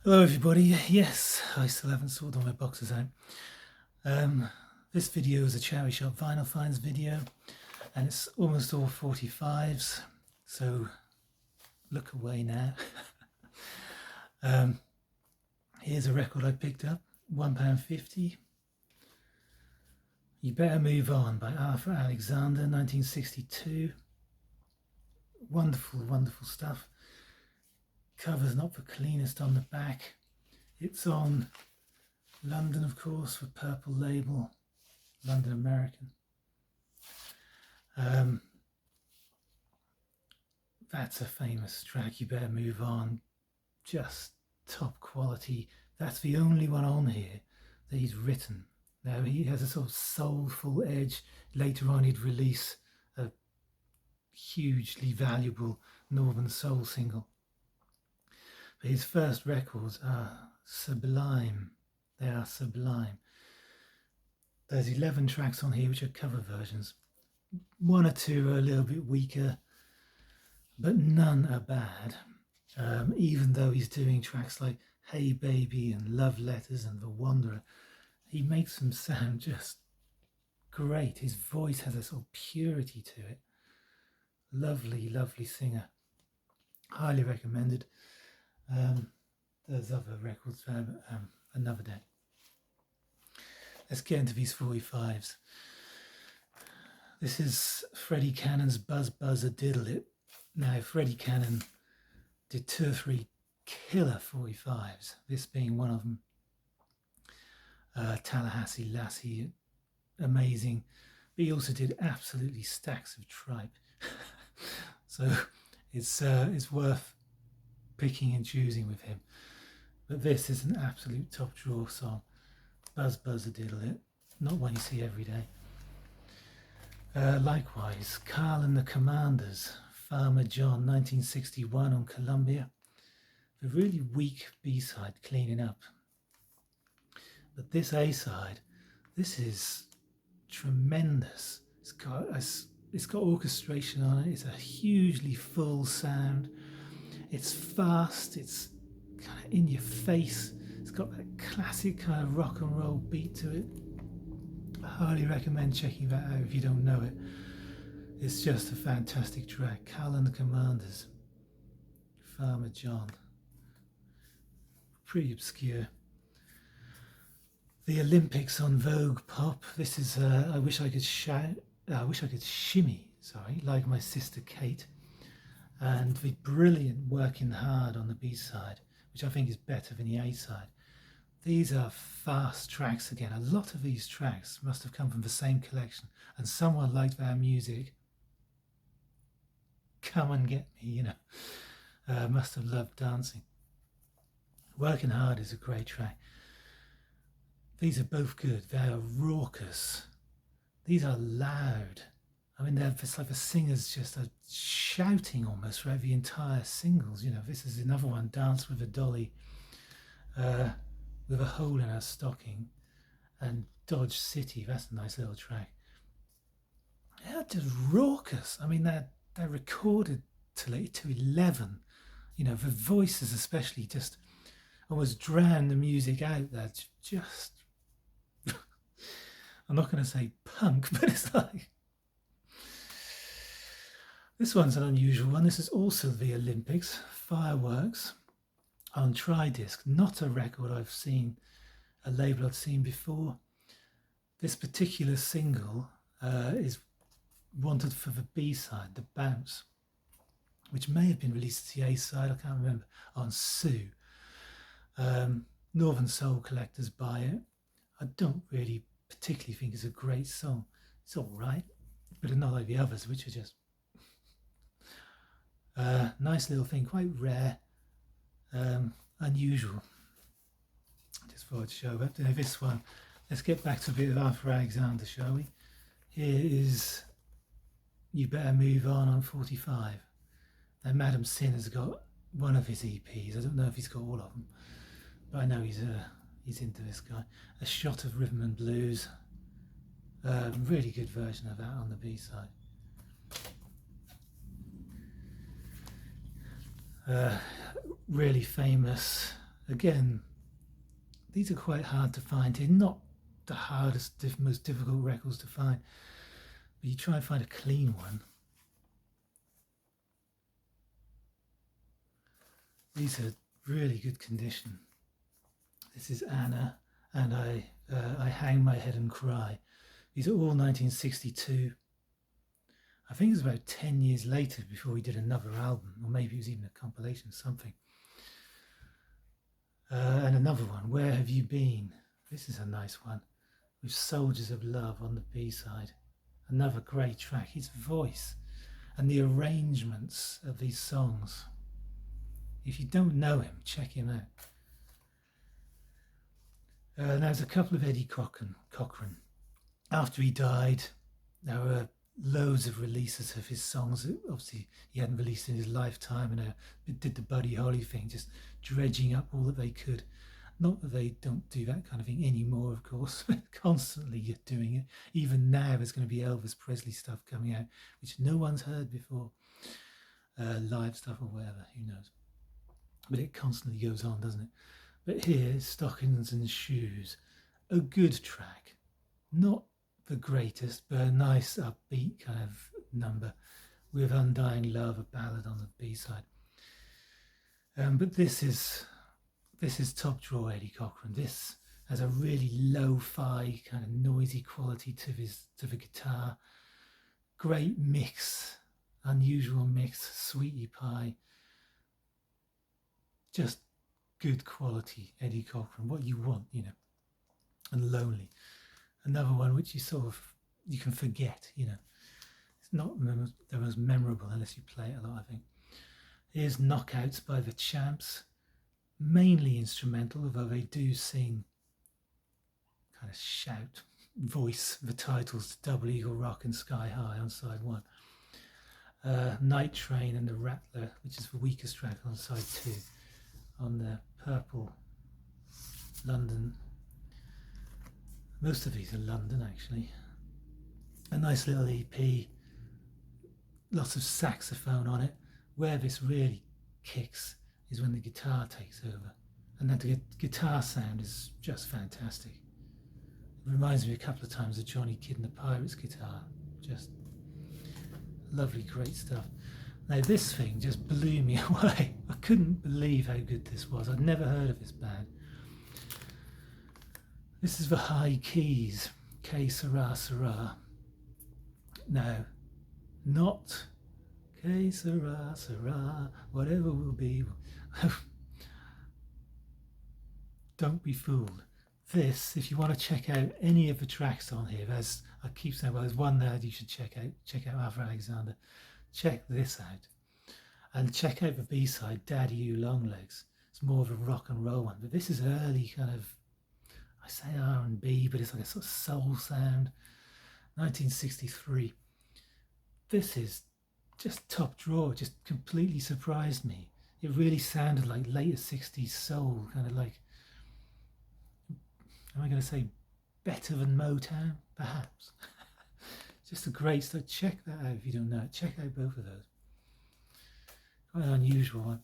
Hello everybody, yes, I still haven't sorted all my boxes out. This video is a charity shop vinyl finds video and it's almost all 45s, so look away now. Here's a record I picked up, £1.50. You Better Move On by Arthur Alexander, 1962. Wonderful, wonderful stuff. Cover's not the cleanest on the back. It's on London, of course, for Purple Label, London American. That's a famous track, You Better Move On. Just top quality. That's the only one on here that he's written. Now, he has a sort of soulful edge. Later on, he'd release a hugely valuable Northern Soul single. But his first records are sublime. They are sublime. There's 11 tracks on here which are cover versions. One or two are a little bit weaker, but none are bad. Even though he's doing tracks like Hey Baby and Love Letters and The Wanderer, he makes them sound just great. His voice has a sort of purity to it. Lovely, lovely singer. Highly recommended. There's other records there, but another day. Let's get into these 45s. This is Freddy Cannon's Buzz Buzz a Diddle It. Now, Freddy Cannon did 2 or 3 killer 45s, this being one of them. Tallahassee Lassie, amazing. But he also did absolutely stacks of tripe. So it's worth picking and choosing with him. But this is an absolute top drawer song. Buzz Buzz a Diddle It, not one you see every day. Likewise, Carl and the Commanders, Farmer John, 1961 on Columbia. The really weak B-side, Cleaning Up. But this A-side, this is tremendous. It's got orchestration on it. It's a hugely full sound. It's fast. It's kind of in your face. It's got that classic kind of rock and roll beat to it. I highly recommend checking that out if you don't know it. It's just a fantastic track. Carl and the Commanders, Farmer John. Pretty obscure. The Olympics on Vogue Pop. This is I wish I could shimmy, sorry, like my sister Kate. And the brilliant Working Hard on the B-side, which I think is better than the A-side. These are fast tracks again. A lot of these tracks must have come from the same collection, and someone liked their music. Come and get me, you know. Must have loved dancing. Working Hard is a great track. These are both good. They are raucous. These are loud. I mean, it's like the singers just are shouting almost throughout the entire singles. You know, this is another one, Dance with a Dolly, with a hole in her stocking, and Dodge City. That's a nice little track. They're just raucous. I mean, they're recorded to 11. You know, the voices especially just almost drown the music out. That's just, I'm not going to say punk, but it's like, this one's an unusual one. This is also the Olympics, Fireworks, on Tridisc. Not a record I've seen, a label I've seen before. This particular single is wanted for the B-side, The Bounce, which may have been released as the A-side, I can't remember, on Sue. Northern Soul collectors buy it. I don't really particularly think it's a great song. It's all right, but not like the others, which are just nice little thing, quite rare, unusual. Just thought I'd show that. Now this one, let's get back to a bit of Arthur Alexander, shall we? Here is You Better Move On 45. Now Madam Sin has got one of his EPs. I don't know if he's got all of them, but I know he's into this guy. A Shot of Rhythm and Blues. Really good version of that on the B-side. Really famous again, these are quite hard to find here. Not the hardest, most difficult records to find, but you try and find a clean one. These are really good condition. This is Anna and I Hang My Head and Cry. These are all 1962. I think it was about 10 years later before we did another album, or maybe it was even a compilation, something. And another one, Where Have You Been? This is a nice one, with Soldiers of Love on the B-side. Another great track. His voice and the arrangements of these songs. If you don't know him, check him out. There's a couple of Eddie Cochran. After he died, there were loads of releases of his songs that obviously he hadn't released in his lifetime, and did the Buddy Holly thing, just dredging up all that they could. Not that they don't do that kind of thing anymore, of course. Constantly doing it. Even now there's going to be Elvis Presley stuff coming out, which no one's heard before. Live stuff or whatever, who knows. But it constantly goes on, doesn't it? But here, Stockings and Shoes, a good track. Not the greatest, but a nice upbeat kind of number with Undying Love, a ballad on the B-side. But this is top drawer Eddie Cochran. This has a really lo-fi kind of noisy quality to the guitar. Great mix, unusual mix, sweetie pie. Just good quality Eddie Cochran, what you want, you know. And Lonely, another one which you can forget, you know. It's not the most memorable unless you play it a lot, I think. Here's Knockouts by the Champs, mainly instrumental, although they do sing, kind of shout, voice the titles to Double Eagle Rock and Sky High on side one. Night Train and the Rattler, which is the weakest track on side two, on the purple London. Most of these are London, actually. A nice little EP, lots of saxophone on it. Where this really kicks is when the guitar takes over, and then the guitar sound is just fantastic. It reminds me a couple of times of Johnny Kidd and the Pirates guitar. Just lovely, great stuff. Now this thing just blew me away. I couldn't believe how good this was. I'd never heard of this band. This is the High Keys, Que Sera Sera. Now, not Que Sera Sera, whatever will be. Don't be fooled. This, if you want to check out any of the tracks on here, as I keep saying, well, there's one there that you should check out. Check out Arthur Alexander. Check this out. And check out the B-side, Daddy You Longlegs. It's more of a rock and roll one, but this is early kind of, I say R&B, but it's like a sort of soul sound. 1963. This is just top drawer, just completely surprised me. It really sounded like later 60s soul, kind of like, am I going to say better than Motown? Perhaps. Just a great stuff. Check that out if you don't know it. Check out both of those. Quite an unusual one.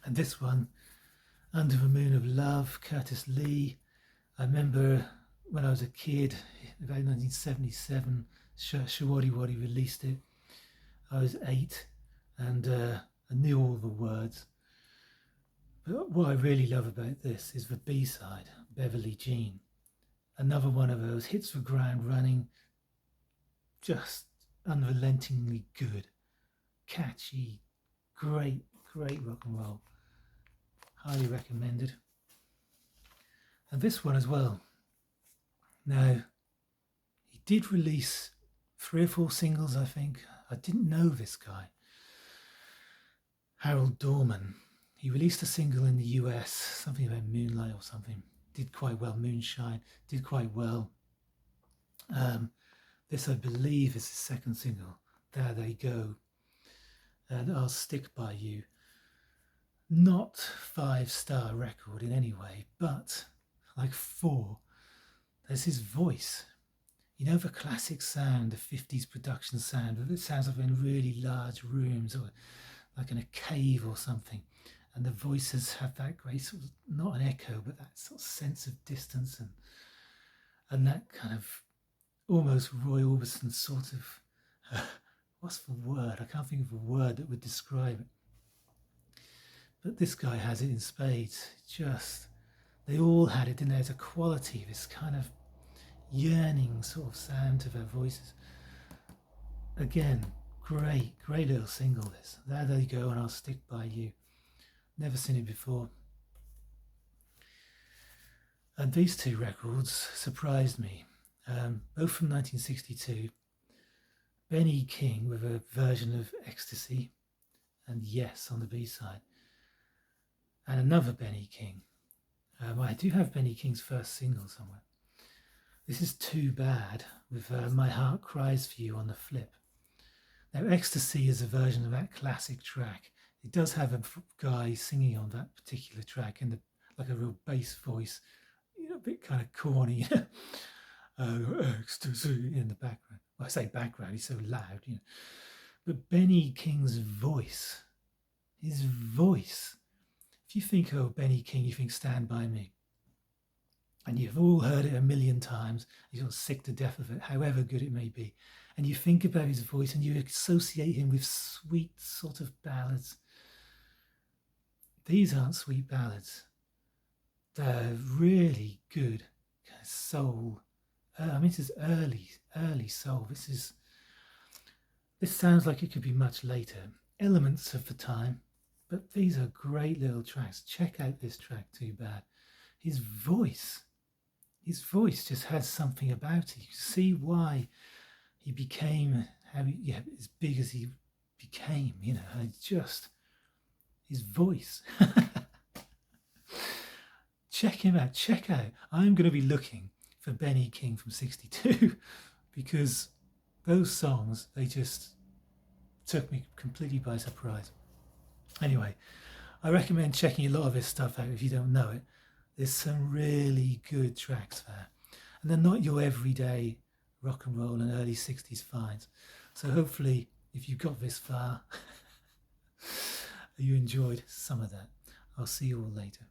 And this one, Under the Moon of Love, Curtis Lee. I remember when I was a kid, about 1977, Shawaddy Waddy released it. I was 8 and I knew all the words. But what I really love about this is the B-side, Beverly Jean. Another one of those, hits the ground running, just unrelentingly good, catchy, great rock and roll. Highly recommended. And this one as well. Now, he did release 3 or 4 singles, I think. I didn't know this guy. Harold Dorman. He released a single in the US, something about Moonlight or something. Did quite well. Moonshine did quite well. This, I believe, is the second single. There They Go. And I'll Stick By You. Not 5-star record in any way, but like 4. There's his voice. You know the classic sound, the 50s production sound. It sounds like in really large rooms or like in a cave or something. and the voices have that great sort of, not an echo, but that sort of sense of distance, and that kind of almost Roy Orbison sort of, what's the word? I can't think of a word that would describe it. But this guy has it in spades. Just, they all had it, and there's a quality, this kind of yearning sort of sound to their voices. Again, great little single this. There they go, and I'll stick by you. Never seen it before. And these two records surprised me. Both from 1962. Benny King with a version of Ecstasy and Yes on the B-side. And another Benny King. I do have Benny King's first single somewhere. This is Too Bad with My Heart Cries For You on the flip. Now, Ecstasy is a version of that classic track. It does have a guy singing on that particular track in like a real bass voice, a bit kind of corny, Ecstasy in the background. Well, I say background, he's so loud, But Benny King's voice, his voice. If you think, oh, Benny King, you think Stand By Me. And you've all heard it a million times. You're sick to death of it, however good it may be. And you think about his voice and you associate him with sweet sort of ballads. These aren't sweet ballads. They're really good kind of soul. This is early soul. This sounds like it could be much later. Elements of the time, but these are great little tracks. Check out this track, Too Bad. His voice just has something about it. You see why he became as big as he became, just his voice. Check him out. I'm going to be looking for Benny King from 62 because those songs, they just took me completely by surprise. Anyway, I recommend checking a lot of his stuff out if you don't know it. There's some really good tracks there. And they're not your everyday rock and roll and early 60s finds. So hopefully, if you got this far, you enjoyed some of that. I'll see you all later.